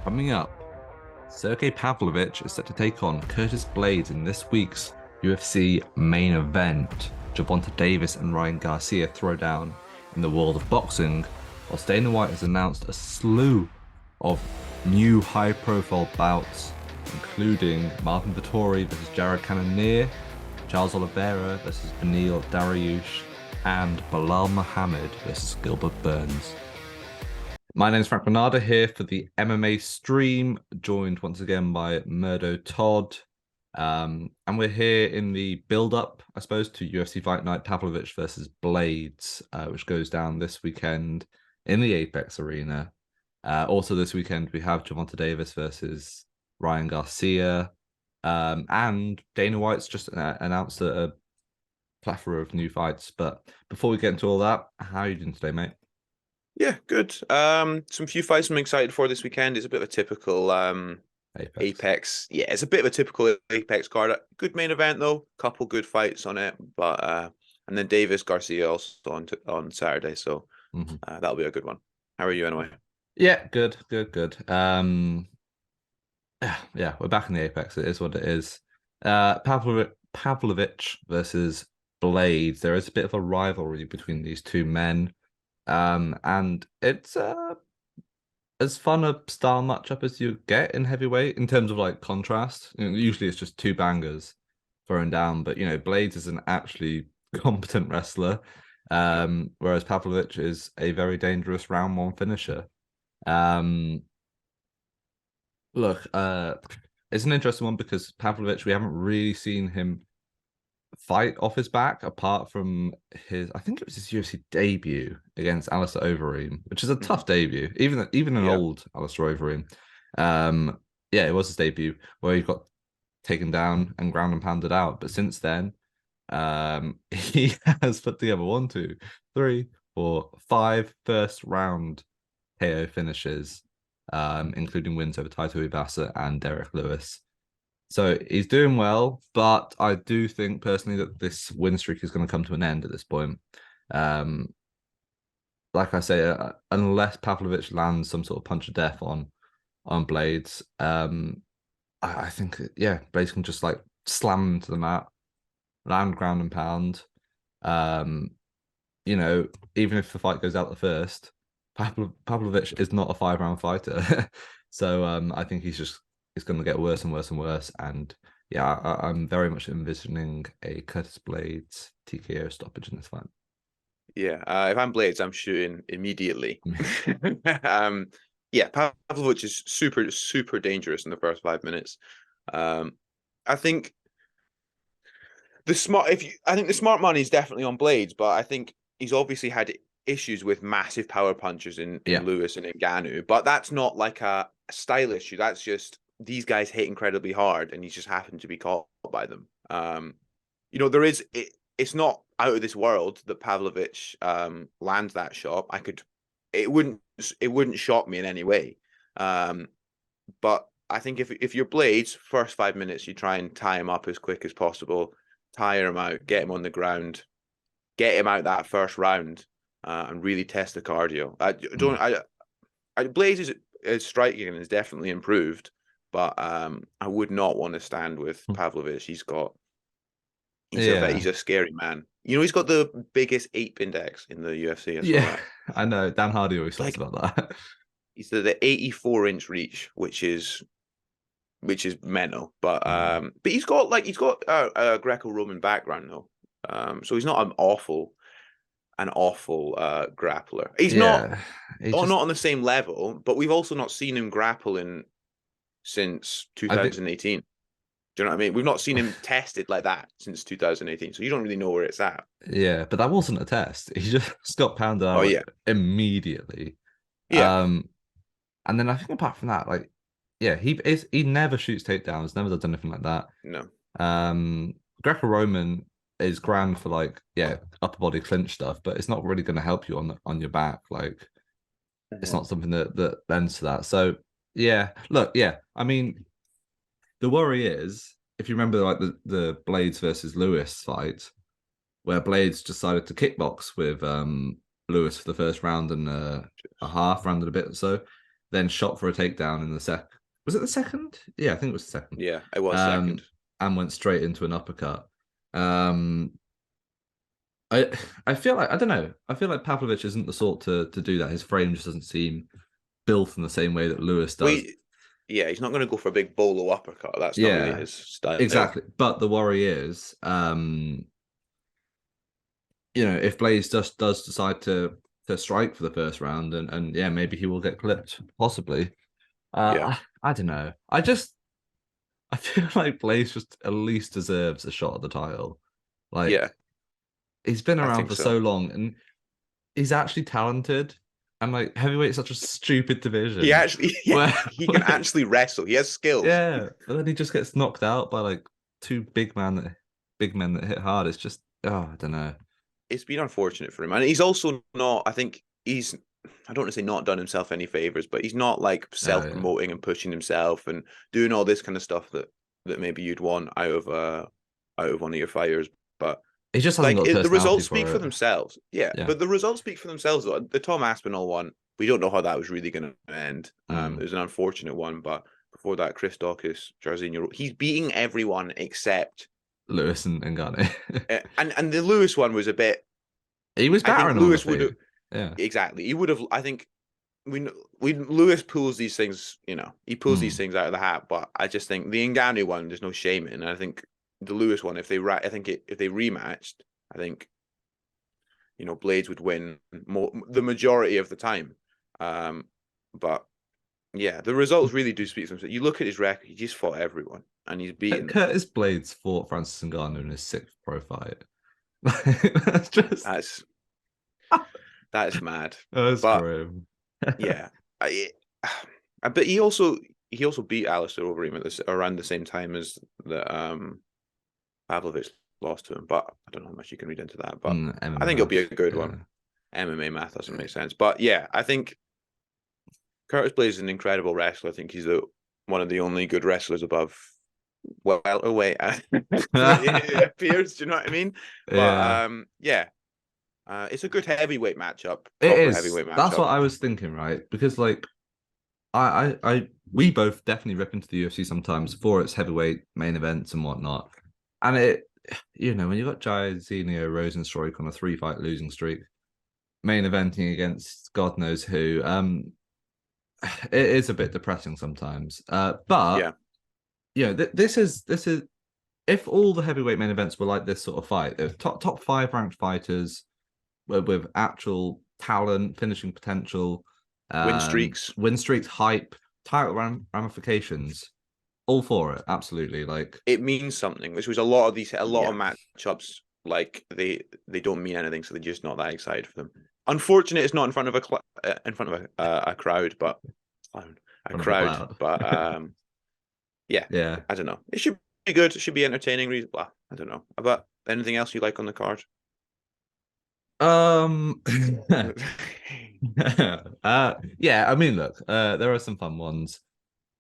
Coming up, Sergey Pavlovich is set to take on Curtis Blaydes in this week's UFC main event. Gervonta Davis and Ryan Garcia throw down in the world of boxing, while Dana White has announced a slew of new high-profile bouts, including Marvin Vettori versus Jared Cannonier, Charles Oliveira versus Beneil Dariush, and Bilal Muhammad versus Gilbert Burns. My name is Frank Bonada here for the MMA Stream, joined once again by Murdo Todd. And we're here in the build-up, I suppose, to UFC Fight Night Pavlovich versus Blaydes, which goes down this weekend in the Apex Arena. Also this weekend, we have Gervonta Davis versus Ryan Garcia. And Dana White's just announced a plethora of new fights. But before we get into all that, how are you doing today, mate? Yeah, good. Some few fights I'm excited for this weekend. It's a bit of a typical Apex. Yeah, it's a bit of a typical Apex card. Good main event though. Couple good fights on it, but and then Davis Garcia also on Saturday, so that'll be a good one. How are you anyway? Yeah, good. Yeah, we're back in the Apex. It is what it is. Pavlovich versus Blaydes. There is a bit of a rivalry between these two men. And it's as fun a style matchup as you get in heavyweight in terms of like contrast. Usually it's just two bangers thrown down, but Blaydes is an actually competent wrestler, whereas Pavlovich is a very dangerous round one finisher. Look, it's an interesting one because Pavlovich, we haven't really seen him fight off his back apart from I think it was his UFC debut against Alistair Overeem, which is a tough debut, even an old Alistair Overeem. Yeah, it was his debut where he got taken down and ground and pounded out, but since then he has put together 1, 2, 3, 4, 5 first round KO finishes, including wins over Taito Ibasa and Derek Lewis. So he's doing well, but I do think personally that this win streak is going to come to an end at this point. Like I say, unless Pavlovich lands some sort of punch of death on Blaydes, I think Blaydes can just like slam him to the mat, land, ground and pound. Even if the fight goes out the first, Pavlovich is not a 5-round fighter, so I think it's going to get worse and worse and worse. And yeah, I'm very much envisioning a Curtis Blaydes TKO stoppage in this fight. Yeah, if I'm Blaydes, I'm shooting immediately. Pavlovich is super, super dangerous in the first 5 minutes. I think the smart money is definitely on Blaydes, but I think he's obviously had issues with massive power punches in Lewis and Ngannou, but that's not like a style issue. That's just these guys hit incredibly hard, and he's just happened to be caught by them. It's not out of this world that Pavlovich lands that shot. It wouldn't shock me in any way. But I think if you're Blaydes, first 5 minutes, you try and tie him up as quick as possible, tire him out, get him on the ground, get him out that first round, and really test the cardio. Blaydes is striking and is definitely improved. But I would not want to stand with Pavlovich. He's a scary man. He's got the biggest ape index in the UFC as well. I know. Dan Hardy always talks about that. He's the 84-inch reach, which is mental. But he's got a Greco-Roman background though. So he's not an awful grappler. He's not on the same level, but we've also not seen him grapple since 2018. Do you know what I mean? We've not seen him tested like that since 2018, so you don't really know where it's at. Yeah, but that wasn't a test. He just got pounded out immediately. Yeah. And then I think apart from that, he never shoots takedowns, never does anything like that. No. Greco-Roman is grand for upper body clinch stuff, but it's not really going to help you on your back. It's not something that lends to that. So yeah, look, I mean, the worry is, if you remember the Blaydes versus Lewis fight, where Blaydes decided to kickbox with Lewis for the first round and a half, round and a bit or so. then shot for a takedown in the was it the second? Yeah, I think it was the second. Yeah, it was second. And went straight into an uppercut. Um, I feel like, I don't know. I feel like Pavlovich isn't the sort to do that. His frame just doesn't seem built in the same way that Lewis does. Yeah, he's not going to go for a big bolo uppercut. That's not really his style. Exactly. But the worry is, if Blaydes just does decide to strike for the first round, and yeah, maybe he will get clipped, possibly. I don't know. I feel like Blaydes just at least deserves a shot at the title. Like, he's been around for so long, and he's actually talented. And like, heavyweight's such a stupid division. He actually, he can actually wrestle. He has skills. Yeah, but then he just gets knocked out by like two big men that hit hard. It's just, I don't know. It's been unfortunate for him, and he's also not. I think I don't want to say not done himself any favors, but he's not like self-promoting and pushing himself and doing all this kind of stuff that maybe you'd want out of one of your fighters. But he just hasn't got the results speak for themselves. Yeah, but the results speak for themselves. Though. The Tom Aspinall one, we don't know how that was really going to end. It was an unfortunate one, but before that, Chris Daukaus, Jairzinho, he's beating everyone except Lewis and Ngannou. and the Lewis one was a bit. He was better. Lewis would have. Yeah, exactly. He would have. I think Lewis pulls these things. He pulls these things out of the hat. But I just think the Ngannou one, there's no shame in. And I think the Lewis one, if they rematched, I think Blaydes would win the majority of the time. But yeah, the results really do speak for themselves. You look at his record; he just fought everyone, and he's beaten. Curtis Blaydes fought Francis Ngannou in his 6th pro fight. That's mad. That's grim. Yeah, but he also beat Alistair Overeem around the same time as the Pavlovich lost to him. But I don't know how much you can read into that. But I think it'll be a good one. MMA math doesn't make sense, but yeah, I think Curtis Blaydes is an incredible wrestler. I think he's one of the only good wrestlers above welterweight. It appears. Do you know what I mean? But it's a good heavyweight matchup. It is. That's what I was thinking, right? Because like, we both definitely rip into the UFC sometimes for its heavyweight main events and whatnot. And it, when you got Jairzinho Rozenstruik on a 3-fight losing streak, main eventing against God knows who, it is a bit depressing sometimes. But this is if all the heavyweight main events were like this sort of fight, there's top 5 ranked fighters with actual talent, finishing potential, win streaks, hype, title ramifications, all for it. Absolutely, like it means something. Which was a lot of matchups. Like they don't mean anything, so they're just not that excited for them. Unfortunate, it's not in front of a crowd, but a crowd. But yeah. I don't know. It should be good. It should be entertaining. Well, I don't know. About anything else you like on the card? Yeah, I mean, look, there are some fun ones,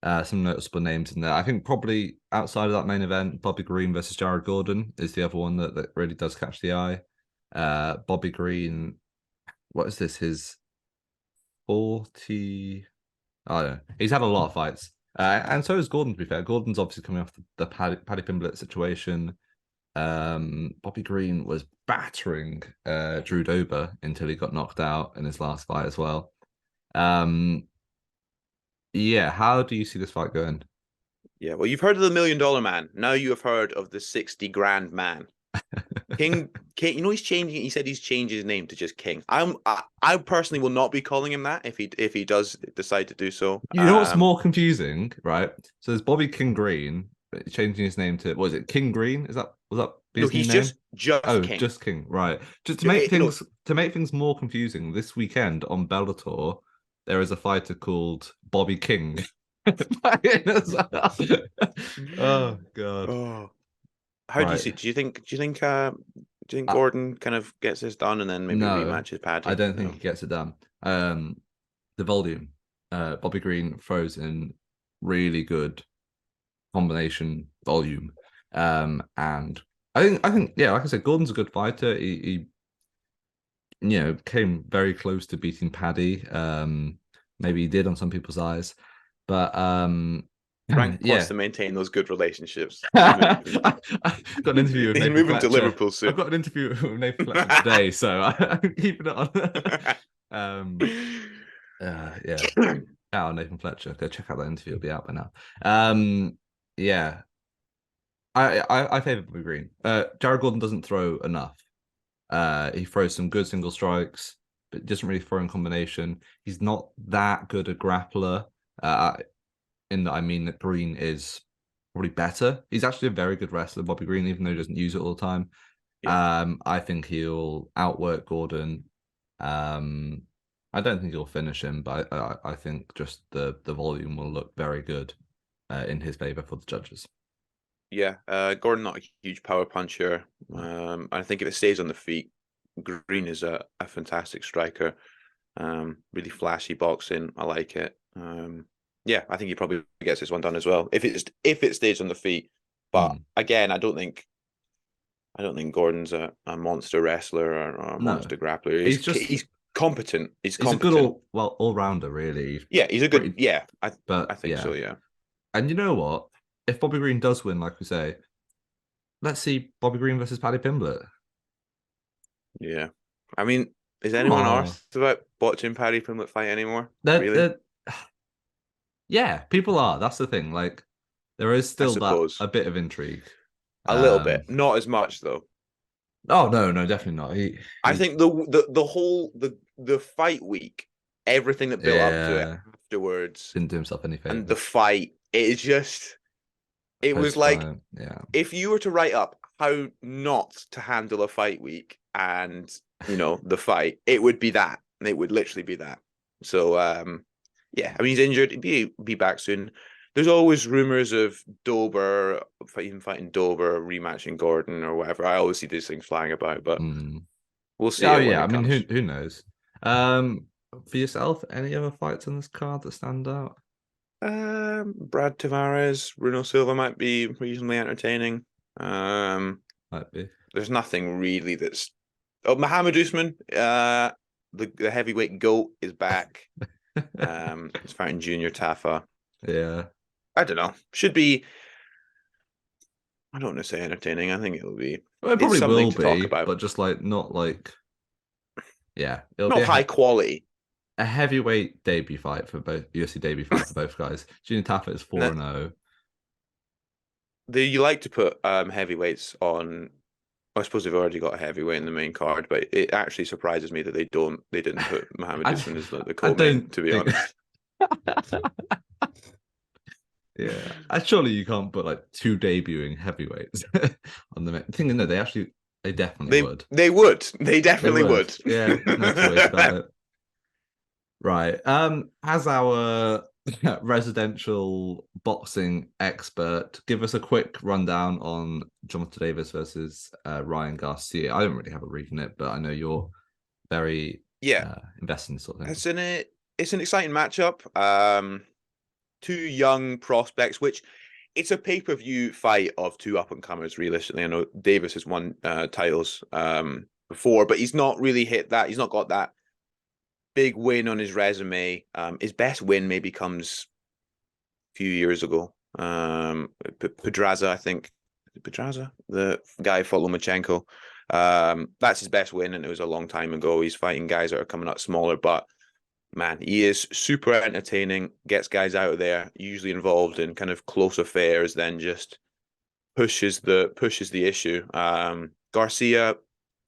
some noticeable names in there. I think probably outside of that main event, Bobby Green versus Jared Gordon is the other one that really does catch the eye. Bobby Green, what is this? His 40. I don't know. He's had a lot of fights, and so is Gordon. To be fair, Gordon's obviously coming off the Paddy Pimblett situation. Bobby Green was battering Drew Dober until he got knocked out in his last fight as well. Yeah, how do you see this fight going? Yeah, well, you've heard of the $1 Million Man. Now you have heard of the 60 grand man. King, he's changing. He said he's changed his name to just King. I personally will not be calling him that if he does decide to do so. You know what's more confusing, right? So there's Bobby King Green changing his name to, what is it, King Green? Was that he's name? just King. Just King, right? Just to make things more confusing, this weekend on Bellator there is a fighter called Bobby King. Oh god. Oh. How do you see? Do you think Gordon kind of gets this done and then maybe rematches Paddy? I don't think he gets it done. The volume. Bobby Green throws in really good combination volume. And I think, yeah, like I said, Gordon's a good fighter. He came very close to beating Paddy. maybe he did on some people's eyes. But Frank wants yeah. to maintain those good relationships. I got an interview with He's Nathan moving to Fletcher. Liverpool soon. I've got an interview with Nathan Fletcher today, so I'm keeping it on. Yeah. Out on Nathan Fletcher. Go check out that interview. It'll be out by now. Yeah. I favor Bobby Green. Jared Gordon doesn't throw enough. He throws some good single strikes, but doesn't really throw in combination. He's not that good a grappler. In that I mean that Green is probably better. He's actually a very good wrestler, Bobby Green, even though he doesn't use it all the time. Yeah. I think he'll outwork Gordon. I don't think he'll finish him, but I think just the volume will look very good in his favor for the judges. Yeah, Gordon not a huge power puncher. I think if it stays on the feet, Green is a fantastic striker. Really flashy boxing. I like it. Yeah, I think he probably gets this one done as well if it stays on the feet. But again, I don't think Gordon's a monster wrestler or a monster grappler. He's competent. He's competent. A good all rounder, really. Yeah, he's a good. I think so. Yeah. And you know what? If Bobby Green does win, like we say, let's see Bobby Green versus Paddy Pimblett. Yeah, I mean, is anyone asked about watching Paddy Pimblett fight anymore? Really? Yeah, people are. That's the thing. Like, there is still a bit of intrigue. A little bit, not as much though. Oh no, definitely not. I think the whole fight week, everything that built up to it afterwards didn't do himself any favor. And the fight, it was like, if you were to write up how not to handle a fight week and the fight, it would be that. It would literally be that. So yeah, I mean, he's injured. He'll be back soon. There's always rumors of Dober, even fighting Dober, rematching Gordon or whatever. I always see these things flying about, but we'll see. Oh yeah, I mean, who knows? For yourself, any other fights on this card that stand out? Brad Tavares, Bruno Silva might be reasonably entertaining. Might be. There's nothing really that's. Oh, Muhammad Usman, the heavyweight GOAT is back. He's fighting Junior Tafa. Yeah. I don't know. Should be. I don't want to say entertaining. I think it'll be. Well, it probably will be, talk about, but just not like. Yeah, it'll not be high quality. A heavyweight debut fight for both UFC debut fight for both guys. Junior Tafa is 4-0. You like to put heavyweights on. I suppose they've already got a heavyweight in the main card, but it actually surprises me that they didn't put Muhammad Usman as the co-main. To be honest. Yeah, surely you can't put like two debuting heavyweights on the thing. No, they definitely would. They would. They definitely would. Yeah, no choice about it. Right. As our residential boxing expert, give us a quick rundown on Gervonta Davis versus Ryan Garcia. I don't really have a read on it, but I know you're very invested in this sort of thing. It's an exciting matchup. Two young prospects, which it's a pay-per-view fight of two up-and-comers, realistically. I know Davis has won titles before, but he's not really hit that. He's not got that big win on his resume. His best win maybe comes a few years ago. Pedraza, I think. Pedraza? The guy fought Lomachenko. That's his best win, and it was a long time ago. He's fighting guys that are coming up smaller, but man, he is super entertaining, gets guys out of there, usually involved in kind of close affairs, then just pushes the issue. Garcia,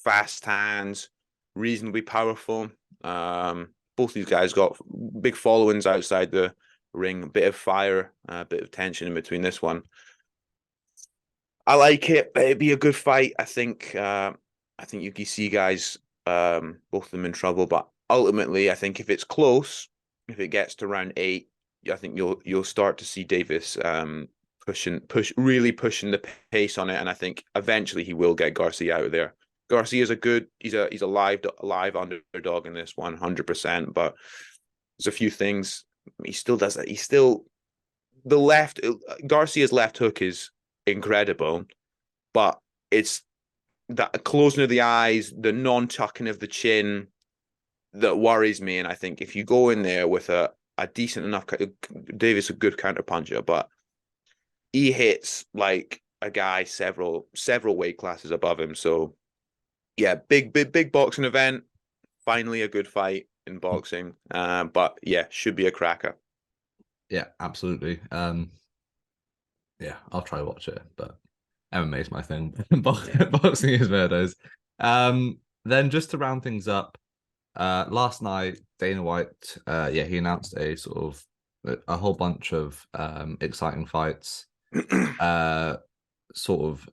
fast hands, reasonably powerful. Both these guys got big followings outside the ring, a bit of fire, a bit of tension in between this one. I like it. It'd be a good fight. I think you can see guys, both of them in trouble, but ultimately, I think if it's close, if it gets to round 8, I think you'll start to see Davis really pushing the pace on it, and I think eventually he will get Garcia out of there. Garcia's he's a live underdog in this 100%, but there's a few things he still does that. Garcia's left hook is incredible, but it's that closing of the eyes, the non-tucking of the chin that worries me. And I think if you go in there with a a decent enough. Davis a good counter puncher, but he hits like a guy several weight classes above him. So yeah, big boxing event. Finally, a good fight in boxing. But yeah, should be a cracker. Yeah, absolutely. Yeah, I'll try to watch it, but MMA is my thing. Boxing is Murdo's. Then just to round things up, last night Dana White, he announced a sort of a whole bunch of exciting fights, sort of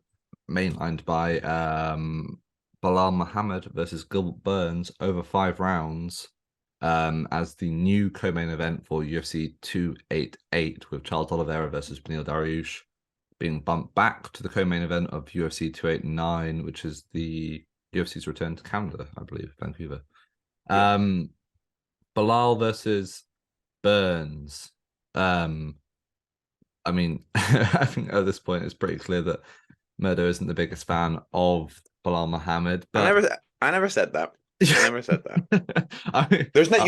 mainlined by Bilal Muhammad versus Gilbert Burns over 5 rounds, as the new co-main event for UFC 288 with Charles Oliveira versus Beneil Dariush being bumped back to the co-main event of UFC 289, which is the UFC's return to Canada, I believe, Vancouver. Yeah. Bilal versus Burns. I mean, I think at this point it's pretty clear that Murdo isn't the biggest fan of Bilal Muhammad. But I never said that. I never said that. I mean, There's no,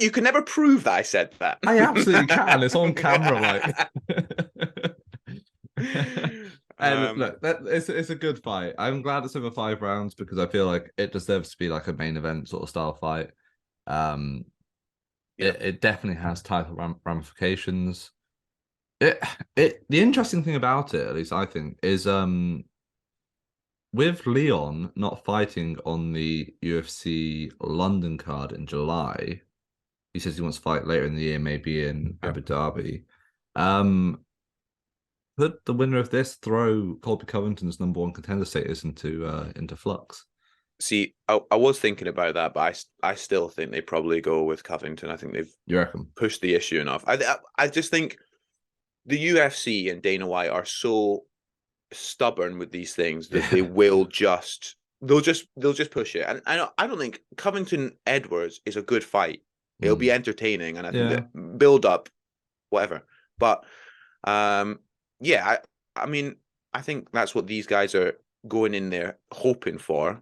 you can never prove that I said that. I absolutely can. It's on camera, like. And look, it's a good fight. I'm glad it's over 5 rounds because I feel like it deserves to be like a main event sort of style fight. It definitely has title ramifications. The interesting thing about it, at least I think, is with Leon not fighting on the UFC London card in July, he says he wants to fight later in the year, maybe in Abu Dhabi. Could the winner of this throw Colby Covington's #1 contender status into flux? See, I was thinking about that, but I still think they probably go with Covington. I think they've pushed the issue enough. I just think the UFC and Dana White are so stubborn with these things that they will they'll just push it. And I don't think Covington Edwards is a good fight. It'll be entertaining, and I think that build up, whatever. But I mean, I think that's what these guys are going in there hoping for.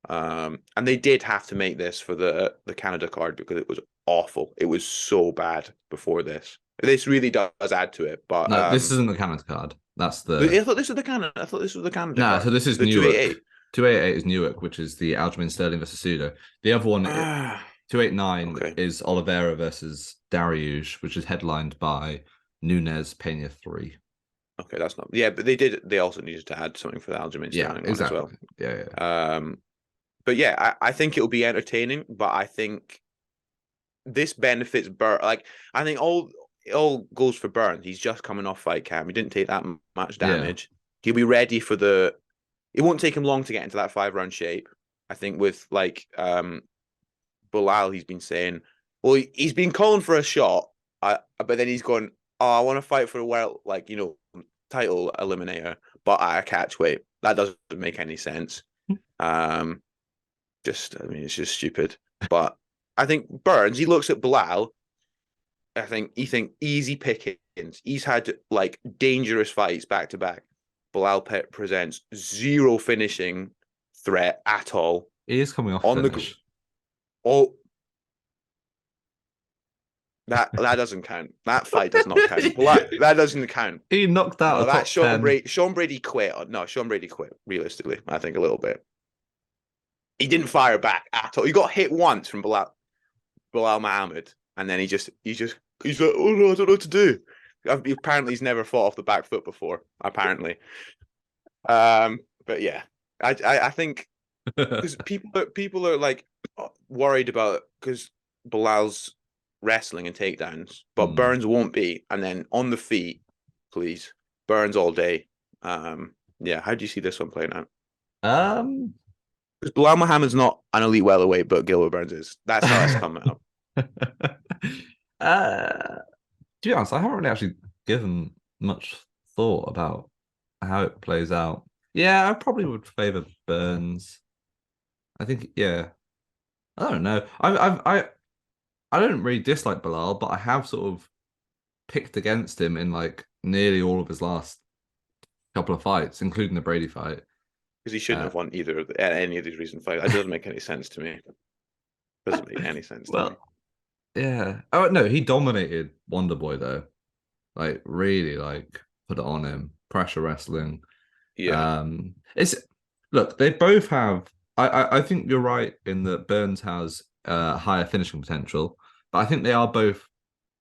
And they did have to make this for the Canada card because it was awful. It was so bad before this. This really does add to it. But no, this isn't the Canada card. That's the. I thought this was the Canada. I thought this was the Canada. No, card. So this is the Newark. 288. 288 is Newark, which is the Aljamain Sterling versus Sudo. The other one, 289, is Oliveira versus Dariush, which is headlined by Nunes Pena 3. Okay, that's not. Yeah, but they also needed to add something for the Aljamain Sterling one as well. Yeah. But yeah, I think it'll be entertaining. But I think this benefits Burns. Like, I think it all goes for Burns. He's just coming off fight camp. He didn't take that much damage. He'll be ready for it won't take him long to get into that 5-round shape. I think with like Bilal, he's been saying, well, he's been calling for a shot, but then he's going, oh, I want to fight for a world, like, title eliminator, but at a catch weight. That doesn't make any sense. It's just stupid. But I think Burns, he looks at Bilal. I think easy pickings. He's had like dangerous fights back to back. Bilal presents zero finishing threat at all. He is coming off on finish. That doesn't count. That fight does not count. That doesn't count. He knocked out that Sean Brady quit. No, Sean Brady quit. Realistically, I think a little bit. He didn't fire back at all. He got hit once from Bilal Muhammad, and then he's like, oh no, I don't know what to do. Apparently, he's never fought off the back foot before. Apparently, but yeah, I think because people are like worried about because Bilal's wrestling and takedowns, but Burns won't be. And then on the feet, please, Burns all day. How do you see this one playing out? Because Bilal Muhammad's not an elite welterweight, but Gilbert Burns is. That's how it's coming out. To be honest, I haven't really actually given much thought about how it plays out. Yeah, I probably would favor Burns. I think, I don't know. I don't really dislike Bilal, but I have sort of picked against him in like nearly all of his last couple of fights, including the Brady fight. Because he shouldn't have won any of these recent fights. That doesn't make any sense to me. Doesn't make any sense to me. Yeah. Oh no, he dominated Wonder Boy though. Like really, like put it on him. Pressure wrestling. Yeah, It's look, they both have. I think you're right in that Burns has higher finishing potential, but I think they are both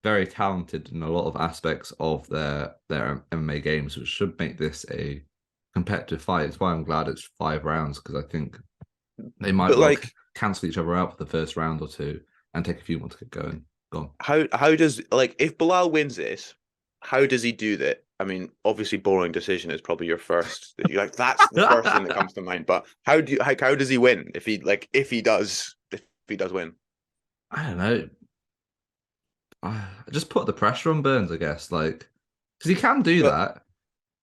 very talented in a lot of aspects of their MMA games, which should make this a competitive fight. It's why I'm glad it's 5 rounds because I think they might but well like, cancel each other out for the first round or two and take a few more to get going. Go on. how does like if Bilal wins this, how does he do that? I mean, obviously, boring decision is probably your first. You're like that's the first thing that comes to mind. But how does he win if he does win? I don't know. Just put the pressure on Burns, I guess. Like, because he can do But that.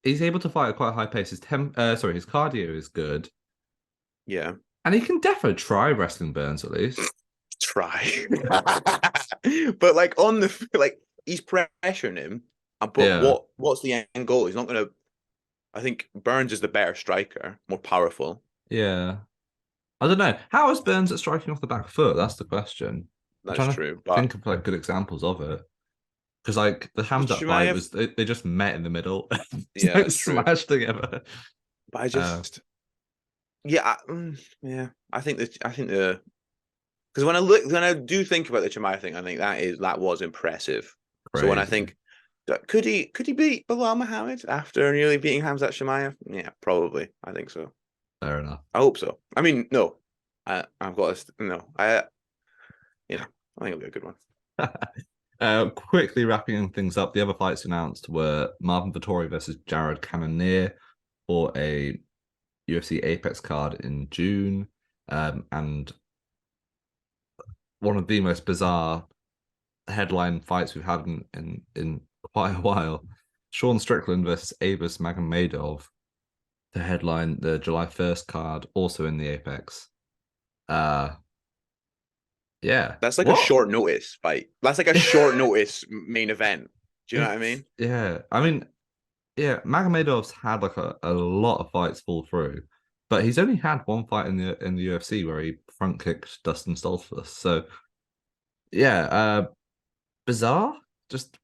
He's able to fight at quite a high pace. His cardio is good, yeah, and he can definitely try wrestling Burns at least. try. But like on the like he's pressuring him, but Yeah, what's the end goal? He's not gonna. I think Burns is the better striker, more powerful. yeah. I don't know. How is Burns at striking off the back foot? That's the question. I'm That's trying to true, but think of like good examples of it. Because like the does hands up fight Chimaev? was they just met in the middle, Yeah, like that's true. smashed together. But I Uh, just yeah. I think the because when I do think about the Chimaev thing, I think that was impressive. So when I Crazy. think could he beat Bilal Muhammad after nearly beating Hamzat Chimaev? Yeah, probably. I think so. Fair enough. I hope so. I mean, no, I've got to no. I think it'll be a good one. Quickly wrapping things up, the other fights announced were Marvin Vettori versus Jared Cannonier for a UFC Apex card in June, and one of the most bizarre headline fights we've had in quite a while. Sean Strickland versus Abus Magomedov to headline the July 1st card, also in the Apex. Uh yeah. That's like a What? short notice fight. That's like a short notice main event. Do you know what I mean? Yeah. I mean, yeah, Magomedov's had like a lot of fights fall through, but he's only had one fight in the UFC where he front kicked Dustin Stoltzfus. So yeah, bizarre. Just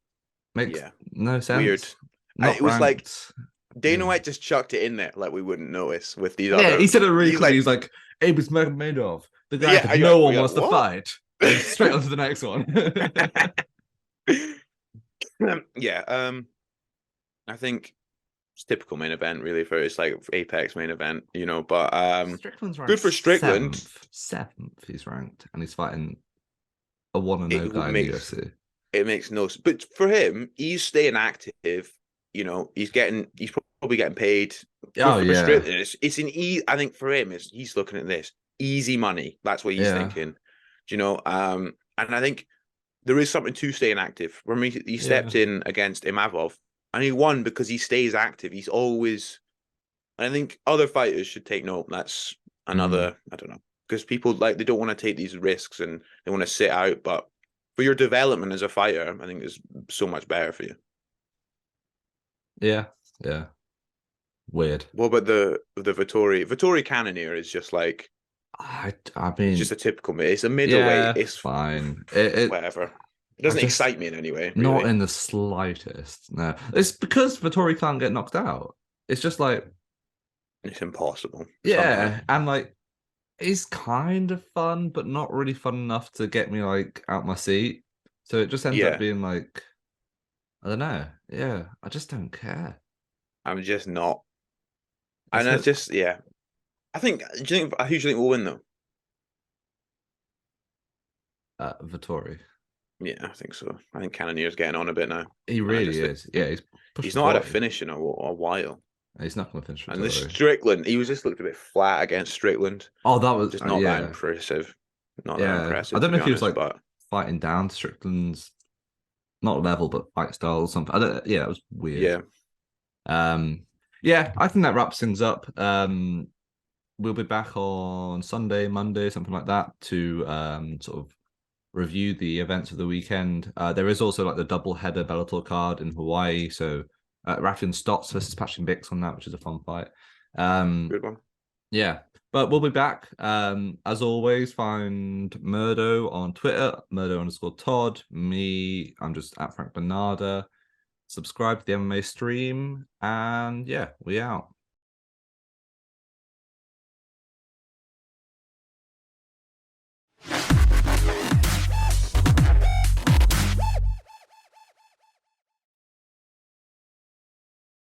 makes Yeah, no weird. sense. Not It was like ranked. Dana Yeah. White just chucked it in there like we wouldn't notice with these Yeah, other. he said it really He's quickly. like, He's like, Abus Magomedov, the guy yeah, that no one you're like wants to what? fight. And straight on to the next one. Yeah, I think it's typical main event really for it's like Apex main event, But Strickland's good ranked for Strickland. seventh he's ranked, and he's fighting a one and no It guy in the makes UFC. it makes no. But for him, he's staying active. He's probably getting paid. Good Oh for yeah, Strickland. It's an easy. I think for him, he's looking at this easy money. That's what he's yeah, thinking. And I think there is something to staying active. When he yeah. stepped in against Imavov, and he won because he stays active. He's always. And I think other fighters should take note. That's Mm, another. I don't know, because people they don't want to take these risks and they want to sit out, but for your development as a fighter, I think it's so much better for you. yeah, yeah. Weird. What about the Vittori? Vittori Cannonier is just like I it's just mean, a typical. It's a middleweight. yeah, It's fine. whatever. It I doesn't just excite me in any way, not really. in the slightest. No, it's because Vittori can't get knocked out. It's just like, It's impossible somehow. yeah, and like it's kind of fun, but not really fun enough to get me like out my seat. So it just ends up Yeah, being like, I don't know. Yeah, I just don't care. I'm just not. It's And that's hit just yeah. I think. Do you think who do you think will win though? Vittori. Yeah, I think so. I think Cannonier's getting on a bit now. He And I really just think is. Yeah, he's he's pushing not had a 40. finish in a while. He's not going to finish And the Vittori. Strickland, he was just looked a bit flat against Strickland. Oh, that was Just not that yeah, impressive. Not that yeah. I impressive don't to know be if he was honest. like But fighting down Strickland's not level, but fight style or something. I don't. Yeah, it was weird. yeah, Um, yeah, I think that wraps things up. We'll be back on Sunday, Monday, something like that, to sort of review the events of the weekend. There is also like the double header Bellator card in Hawaii, so Rafian Stotts versus Patrick Bix on that, which is a fun fight. good one. Yeah. But we'll be back. As always, find Murdo on Twitter, Murdo_Todd. Me, I'm just at Frank Bonada. Subscribe to the MMA stream, and yeah, we out.